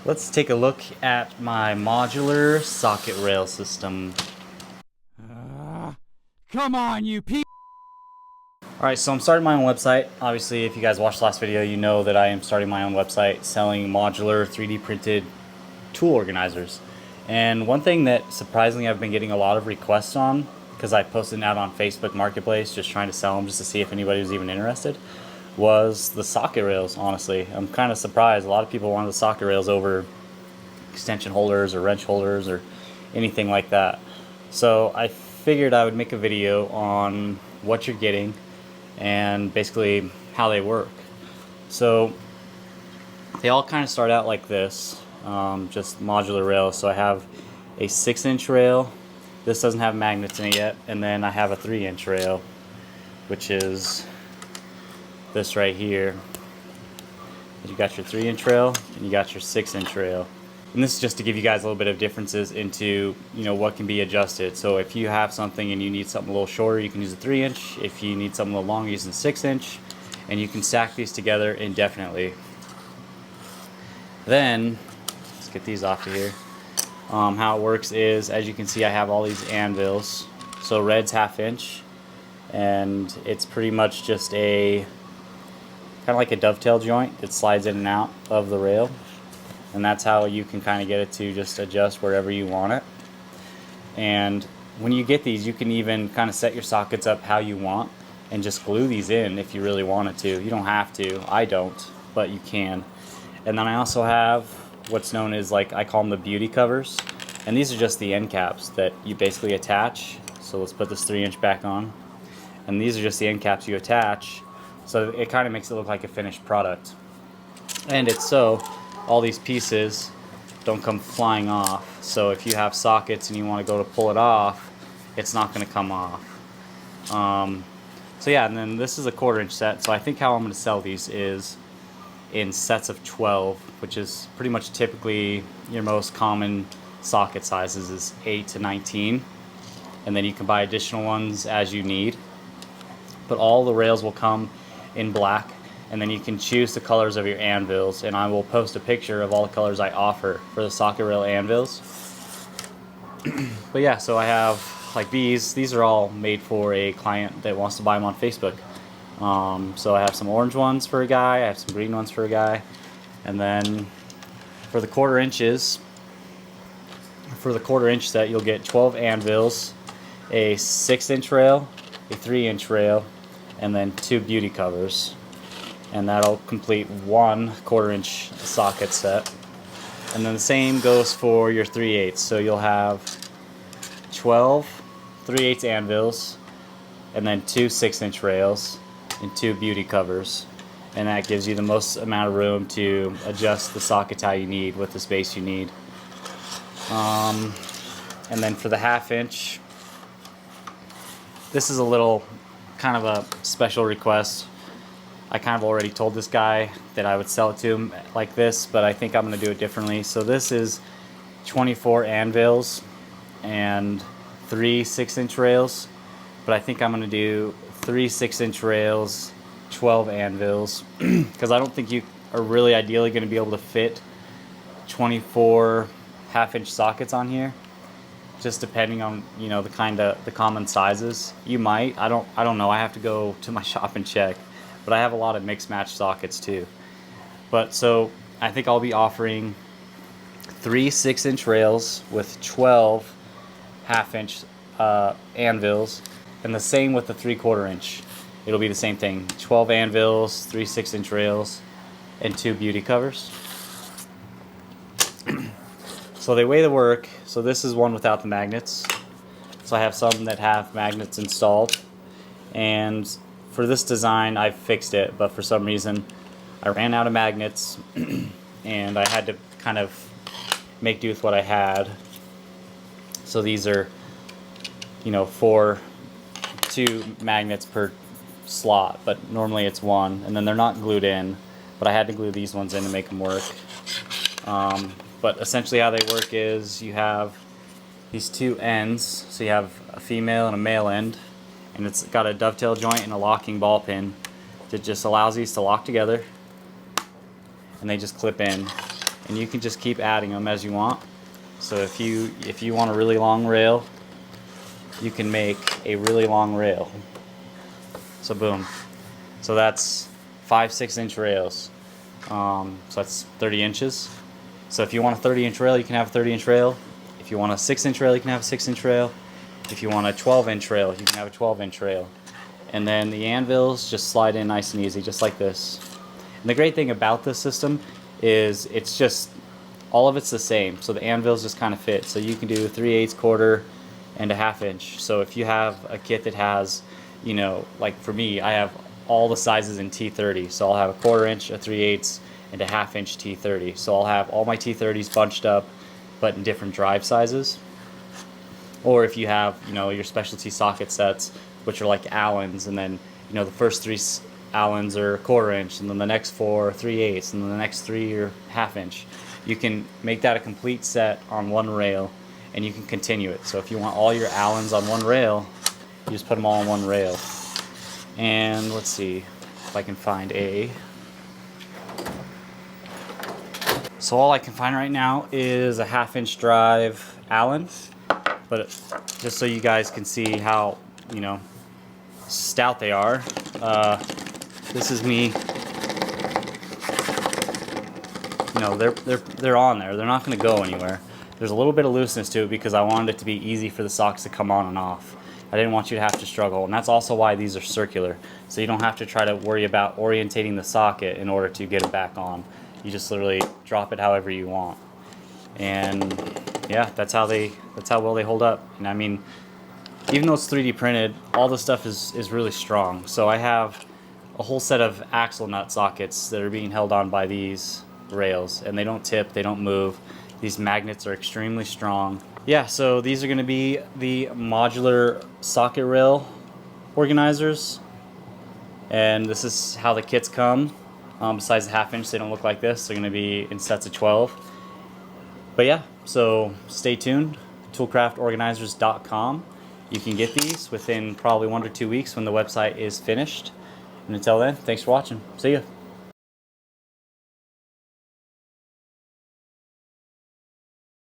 Let's take a look at my modular socket rail system. Come on, you pe- Alright, so I'm starting my own website. Obviously, if you guys watched the last video, you know that I am starting my own website selling modular 3D printed tool organizers. And one thing that surprisingly I've been getting a lot of requests on, because I posted out on Facebook Marketplace just trying to sell them just to see if anybody was even interested, was the socket rails. Honestly, I'm kind of surprised. A lot of people wanted the socket rails over extension holders or wrench holders or anything like that. So I figured I would make a video on what you're getting and basically how they work. So they all kind of start out like this, just modular rails. So I have a 6-inch rail. This doesn't have magnets in it yet. And then I have a 3-inch rail, which is this right here. You got your 3-inch rail and you got your 6-inch rail. And this is just to give you guys a little bit of differences into, what can be adjusted. So if you have something and you need something a little shorter, you can use a 3-inch. If you need something a little longer, use a 6-inch. And you can stack these together indefinitely. Then, let's get these off of here. How it works is, as you can see, I have all these anvils. So red's 1/2 inch. And it's pretty much just a, kind of like a dovetail joint that slides in and out of the rail. And that's how you can kind of get it to just adjust wherever you want it. And when you get these, you can even kind of set your sockets up how you want and just glue these in if you really wanted to. You don't have to. I don't, but you can. And then I also have what's known as, I call them the beauty covers. And these are just the end caps that you basically attach. So let's put this 3-inch back on. And these are just the end caps you attach. So it kind of makes it look like a finished product. And it's so all these pieces don't come flying off. So if you have sockets and you want to go to pull it off, it's not going to come off. So yeah, and then this is a 1/4-inch set. So I think how I'm going to sell these is in sets of 12, which is pretty much typically your most common socket sizes is 8 to 19. And then you can buy additional ones as you need. But all the rails will come in black. And then you can choose the colors of your anvils, and I will post a picture of all the colors I offer for the socket rail anvils. But yeah, so I have like these are all made for a client that wants to buy them on Facebook. So I have some orange ones for a guy, I have some green ones for a guy, and then for the 1/4 inches, for the 1/4 inch set, you'll get 12 anvils, a 6-inch rail, a 3-inch rail, and then 2 beauty covers. And that'll complete one 1/4 inch socket set. And then the same goes for your 3/8. So you'll have 12 3/8 anvils, and then 2 6-inch rails, and 2 beauty covers. And that gives you the most amount of room to adjust the sockets how you need with the space you need. And then for the 1/2 inch, this is a little kind of a special request. I kind of already told this guy that I would sell it to him like this, but I think I'm going to do it differently. So this is 24 anvils and 3 6-inch rails, but I think I'm going to do 3 6-inch rails, 12 anvils, because I don't think you are really ideally going to be able to fit 24 1/2-inch sockets on here. Just depending on the common sizes. You might. I don't know. I have to go to my shop and check. But I have a lot of mixed match sockets too. But so I think I'll be offering 3 6-inch rails with 12 1/2-inch anvils, and the same with the 3/4 inch. It'll be the same thing: 12 anvils, 3 6-inch rails, and 2 beauty covers. So the way they work, so this is one without the magnets. So I have some that have magnets installed, and for this design, I fixed it, but for some reason, I ran out of magnets, and I had to kind of make do with what I had. So these are, 2 magnets per slot, but normally it's 1, and then they're not glued in, but I had to glue these ones in to make them work. But essentially how they work is you have these 2 ends, so you have a female and a male end, and it's got a dovetail joint and a locking ball pin that just allows these to lock together, and they just clip in. and you can just keep adding them as you want. So if you want a really long rail, you can make a really long rail. So boom. So that's 5 6-inch rails. So that's 30 inches. So if you want a 30-inch rail, you can have a 30-inch rail. If you want a 6-inch rail, you can have a 6-inch rail. If you want a 12-inch rail, you can have a 12-inch rail. And then the anvils just slide in nice and easy, just like this. And the great thing about this system is it's just, all of it's the same. So the anvils just kind of fit. So you can do 3/8, quarter, and a 1/2 inch. So if you have a kit that has, you know, like for me, I have all the sizes in T30. So I'll have a 1/4 inch, a 3/8, and a 1/2 inch T30. So I'll have all my T30s bunched up, but in different drive sizes. Or if you have, you know, your specialty socket sets, which are like Allens, and then, you know, the first 3 Allens are 1/4 inch, and then the next 4 are 3/8, and then the next 3 are 1/2 inch. You can make that a complete set on one rail, and you can continue it. So if you want all your Allens on one rail, you just put them all on one rail. And let's see if I can find a... So all I can find right now is a 1/2 inch drive Allen, but just so you guys can see how, you know, stout they are, this is me. You know, they're on there. They're not going to go anywhere. There's a little bit of looseness to it because I wanted it to be easy for the sockets to come on and off. I didn't want you to have to struggle, and that's also why these are circular, so you don't have to try to worry about orientating the socket in order to get it back on. You just literally drop it however you want. And yeah, that's how well they hold up. And I mean, even though it's 3D printed, all the stuff is really strong. So I have a whole set of axle nut sockets that are being held on by these rails, and they don't tip, they don't move. These magnets are extremely strong. Yeah, so these are going to be the modular socket rail organizers, and this is how the kits come. Besides the 1/2 inch, they don't look like this. They're going to be in sets of 12. But yeah, so stay tuned. Toolcraftorganizers.com. You can get these within probably 1 or 2 weeks when the website is finished. And until then, thanks for watching. See ya.